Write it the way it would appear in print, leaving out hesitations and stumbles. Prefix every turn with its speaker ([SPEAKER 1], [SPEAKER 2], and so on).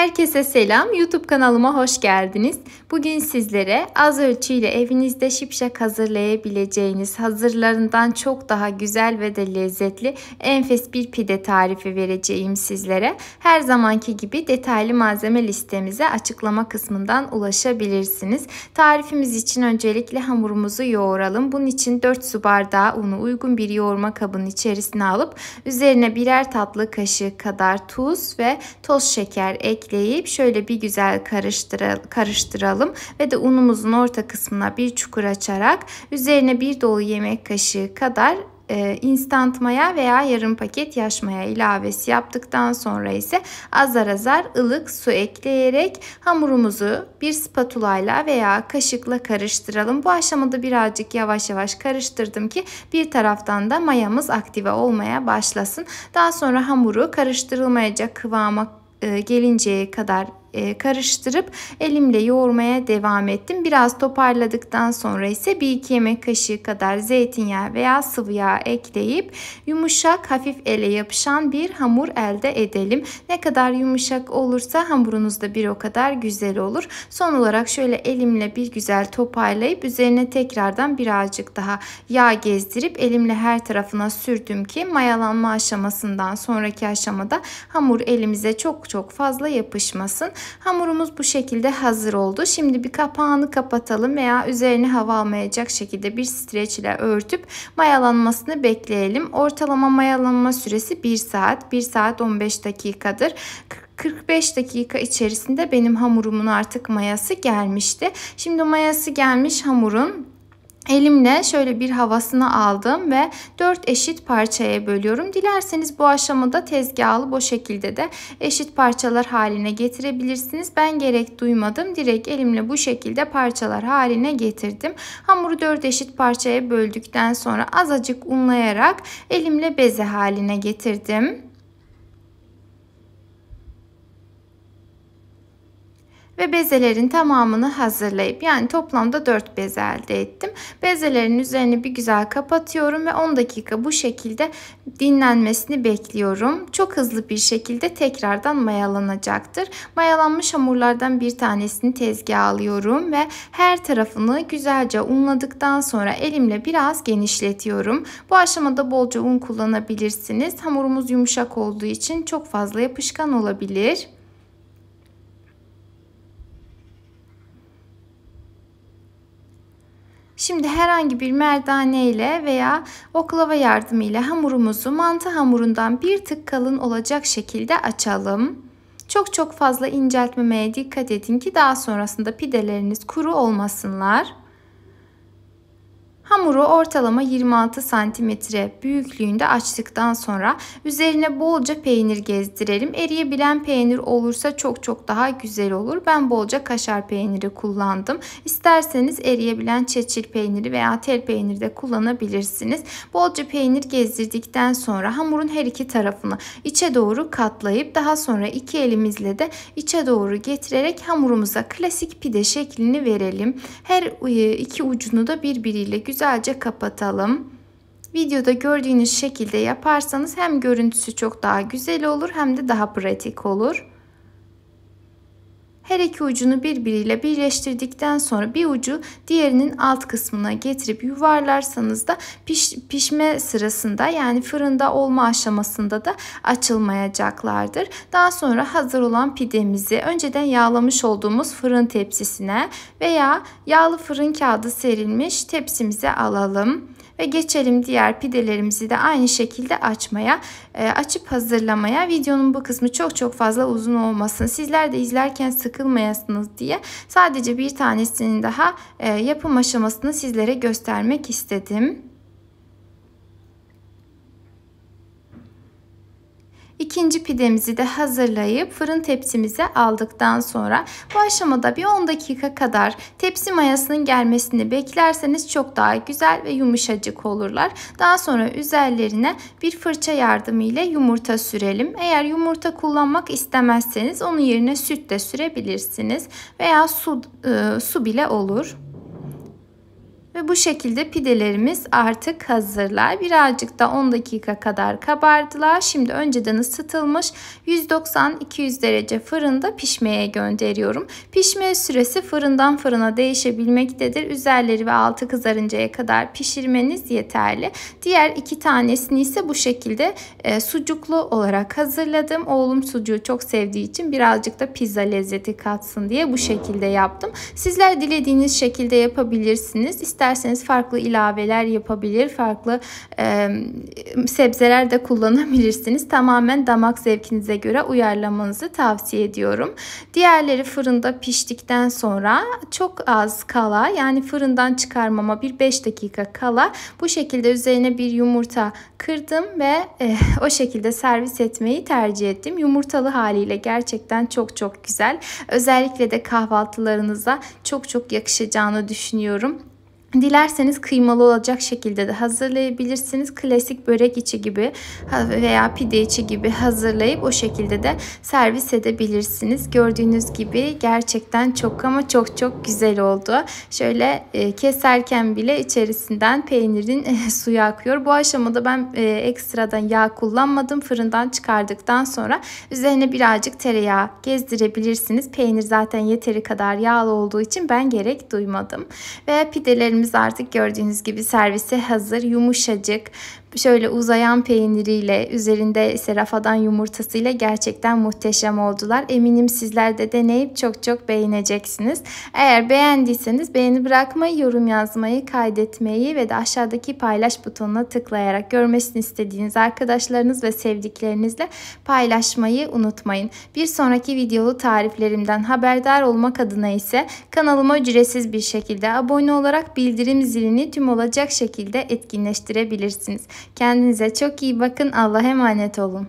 [SPEAKER 1] Herkese selam. YouTube kanalıma hoş geldiniz. Bugün sizlere az ölçüyle evinizde şipşak hazırlayabileceğiniz, hazırlarından çok daha güzel ve de lezzetli enfes bir pide tarifi vereceğim sizlere. Her zamanki gibi detaylı malzeme listemize açıklama kısmından ulaşabilirsiniz. Tarifimiz için öncelikle hamurumuzu yoğuralım. Bunun için 4 su bardağı unu uygun bir yoğurma kabının içerisine alıp üzerine birer tatlı kaşığı kadar tuz ve toz şeker ekleyip şöyle bir güzel karıştıralım ve de unumuzun orta kısmına bir çukur açarak üzerine bir dolu yemek kaşığı kadar instant maya veya yarım paket yaş maya ilavesi yaptıktan sonra ise azar azar ılık su ekleyerek hamurumuzu bir spatula ile veya kaşıkla karıştıralım. Bu aşamada birazcık yavaş yavaş karıştırdım ki bir taraftan da mayamız aktive olmaya başlasın. Daha sonra hamuru karıştırılmayacak kıvama gelinceye kadar karıştırıp elimle yoğurmaya devam ettim. Biraz toparladıktan sonra ise 1-2 yemek kaşığı kadar zeytinyağı veya sıvı yağ ekleyip yumuşak, hafif ele yapışan bir hamur elde edelim. Ne kadar yumuşak olursa hamurunuz da bir o kadar güzel olur. Son olarak şöyle elimle bir güzel toparlayıp üzerine tekrardan birazcık daha yağ gezdirip elimle her tarafına sürdüm ki mayalanma aşamasından sonraki aşamada hamur elimize çok fazla yapışmasın. Hamurumuz bu şekilde hazır oldu. Şimdi bir kapağını kapatalım veya üzerine hava almayacak şekilde bir streç ile örtüp mayalanmasını bekleyelim. Ortalama mayalanma süresi 1 saat, 1 saat 15 dakikadır. 45 dakika içerisinde benim hamurumun artık mayası gelmişti. Şimdi mayası gelmiş hamurun elimle şöyle bir havasını aldım ve 4 eşit parçaya bölüyorum. Dilerseniz bu aşamada tezgahı bu şekilde de eşit parçalar haline getirebilirsiniz. Ben gerek duymadım. Direkt elimle bu şekilde parçalar haline getirdim. Hamuru 4 eşit parçaya böldükten sonra azıcık unlayarak elimle beze haline getirdim. Ve bezelerin tamamını hazırlayıp yani toplamda 4 beze elde ettim. Bezelerin üzerini bir güzel kapatıyorum ve 10 dakika bu şekilde dinlenmesini bekliyorum. Çok hızlı bir şekilde tekrardan mayalanacaktır. Mayalanmış hamurlardan bir tanesini tezgaha alıyorum ve her tarafını güzelce unladıktan sonra elimle biraz genişletiyorum. Bu aşamada bolca un kullanabilirsiniz. Hamurumuz yumuşak olduğu için çok fazla yapışkan olabilir. Şimdi herhangi bir merdane ile veya oklava yardımıyla hamurumuzu mantı hamurundan bir tık kalın olacak şekilde açalım. Çok fazla inceltmemeye dikkat edin ki daha sonrasında pideleriniz kuru olmasınlar. Hamuru ortalama 26 cm büyüklüğünde açtıktan sonra üzerine bolca peynir gezdirelim. Eriyebilen peynir olursa çok daha güzel olur. Ben bolca kaşar peyniri kullandım. İsterseniz eriyebilen çeçil peyniri veya tel peyniri de kullanabilirsiniz. Bolca peynir gezdirdikten sonra hamurun her iki tarafını içe doğru katlayıp daha sonra iki elimizle de içe doğru getirerek hamurumuza klasik pide şeklini verelim. Her iki ucunu da birbiriyle güzelce kapatalım. Videoda gördüğünüz şekilde yaparsanız hem görüntüsü çok daha güzel olur hem de daha pratik olur. Her iki ucunu birbiriyle birleştirdikten sonra bir ucu diğerinin alt kısmına getirip yuvarlarsanız da pişme sırasında yani fırında olma aşamasında da açılmayacaklardır. Daha sonra hazır olan pidemizi önceden yağlamış olduğumuz fırın tepsisine veya yağlı fırın kağıdı serilmiş tepsimize alalım. Ve geçelim diğer pidelerimizi de aynı şekilde açıp hazırlamaya. Videonun bu kısmı çok fazla uzun olmasın. Sizler de izlerken sıkılmayasınız diye sadece bir tanesinin daha yapım aşamasını sizlere göstermek istedim. İkinci pidemizi de hazırlayıp fırın tepsimize aldıktan sonra bu aşamada bir 10 dakika kadar tepsi mayasının gelmesini beklerseniz çok daha güzel ve yumuşacık olurlar. Daha sonra üzerlerine bir fırça yardımıyla yumurta sürelim. Eğer yumurta kullanmak istemezseniz onun yerine süt de sürebilirsiniz veya su bile olur. Ve bu şekilde pidelerimiz artık hazırlar. Birazcık da 10 dakika kadar kabardılar. Şimdi önceden ısıtılmış 190-200 derece fırında pişmeye gönderiyorum. Pişme süresi fırından fırına değişebilmektedir. Üzerleri ve altı kızarıncaya kadar pişirmeniz yeterli. Diğer 2 tanesini ise bu şekilde sucuklu olarak hazırladım. Oğlum sucuğu çok sevdiği için birazcık da pizza lezzeti katsın diye bu şekilde yaptım. Sizler dilediğiniz şekilde yapabilirsiniz. İsterseniz farklı ilaveler yapabilir, farklı sebzeler de kullanabilirsiniz. Tamamen damak zevkinize göre uyarlamanızı tavsiye ediyorum. Diğerleri fırında piştikten sonra çok az kala, yani fırından çıkarmama bir 5 dakika kala bu şekilde üzerine bir yumurta kırdım ve o şekilde servis etmeyi tercih ettim. Yumurtalı haliyle gerçekten çok güzel. Özellikle de kahvaltılarınıza çok yakışacağını düşünüyorum. Dilerseniz kıymalı olacak şekilde de hazırlayabilirsiniz. Klasik börek içi gibi veya pide içi gibi hazırlayıp o şekilde de servis edebilirsiniz. Gördüğünüz gibi gerçekten çok ama çok güzel oldu. Şöyle keserken bile içerisinden peynirin suyu akıyor. Bu aşamada ben ekstradan yağ kullanmadım. Fırından çıkardıktan sonra üzerine birazcık tereyağı gezdirebilirsiniz. Peynir zaten yeteri kadar yağlı olduğu için ben gerek duymadım. Ve pidelerimiz artık gördüğünüz gibi servise hazır. Yumuşacık, şöyle uzayan peyniriyle, üzerinde ise rafadan yumurtasıyla gerçekten muhteşem oldular. Eminim sizler de deneyip çok beğeneceksiniz. Eğer beğendiyseniz beğeni bırakmayı, yorum yazmayı, kaydetmeyi ve de aşağıdaki paylaş butonuna tıklayarak görmesini istediğiniz arkadaşlarınız ve sevdiklerinizle paylaşmayı unutmayın. Bir sonraki videolu tariflerimden haberdar olmak adına ise kanalıma ücretsiz bir şekilde abone olarak bildirim zilini tüm olacak şekilde etkinleştirebilirsiniz. Kendinize çok iyi bakın. Allah'a emanet olun.